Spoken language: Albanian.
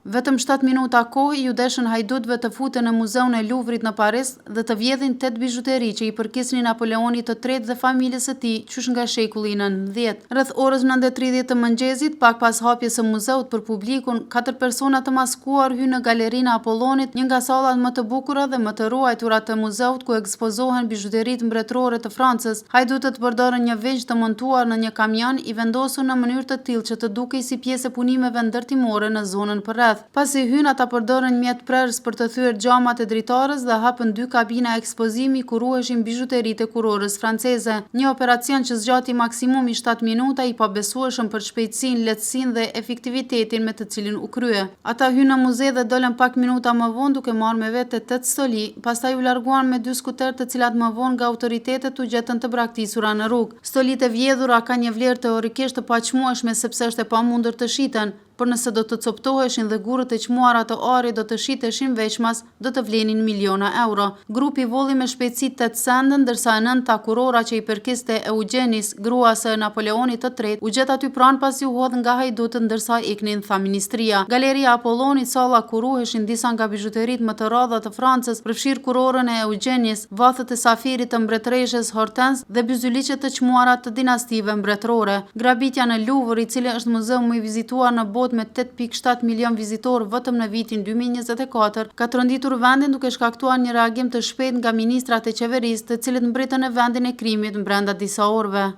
Vetëm 7 minuta kohë ju deshën hajdutëve të futen në Muzeun e Luvrit në Paris dhe të vjedhin 8 bijuteri që i përkisnin Napoleonit të III dhe familjes së tij, qysh nga shekulli i 19. Rreth orës 9:30 të mëngjesit, pak pas hapjes së muzeut për publikun, 4 persona të maskuar hynë në galerinë e Apollonit, një nga sallat më të bukura dhe më të ruajtura të muzeut ku ekspozohen bijuteritë mbretërore të Francës. Hajdutët përdorën një veç të montuar në një kamion, i vendosur në mënyrë të tillë që të dukej si pjesë e punimeve ndërtimore në zonën përreth. Pasi hyn, ata përdorën mjet prerës për të thyer xhamat e dritares dhe hapën 2 kabina ekspozimi ku ruheshin bijuteritë e kurorës franceze. Një operacion që zgjati maksimumi 7 minuta, i pabesueshëm për shpejtësinë, lehtësinë dhe efektivitetin me të cilin u krye. Ata hynë në muze dhe dolën pak minuta më vonë duke marrë me vete 8 stoli, pastaj u larguan me 2 skuter të cilat më vonë nga autoritetet u gjetën të braktisura në rrugë. Stolitë e vjedhura kanë një vlerë teorikisht të paqmueshme sepse është e pamundur të shiten, por nëse do të coptoheshin dhe gurët e çmuara të arit do të shiteshin veçmas, do të vlenin miliona euro. Grupi volli me shpejtësi 8 sende, ndërsa e 9-ta kurora që i përkiste Eugjenis, grua së Napoleonit të III, u gjet aty pranë pasi u hodh nga hajdutët ndërsa iknin tha ministria. Galeria Apollonit, salla ku ruheshin disa nga bijuteritë më të rradha të Francës, përfshir kurorën e Eugjenis, vathët e safirit të mbretëreshes Hortense dhe byzyliqet të çmuara të dinastive mbretërore. Grabitja në Louvre, i cili është muzeu më i vizituar në botë me 8.7 milion vizitorë vetëm në vitin 2024, ka tronditur vendin duke shkaktuar një reagim të shpejtë nga ministrat e qeverisë, të cilët mbretën në vendin e krimit brenda disa orëve.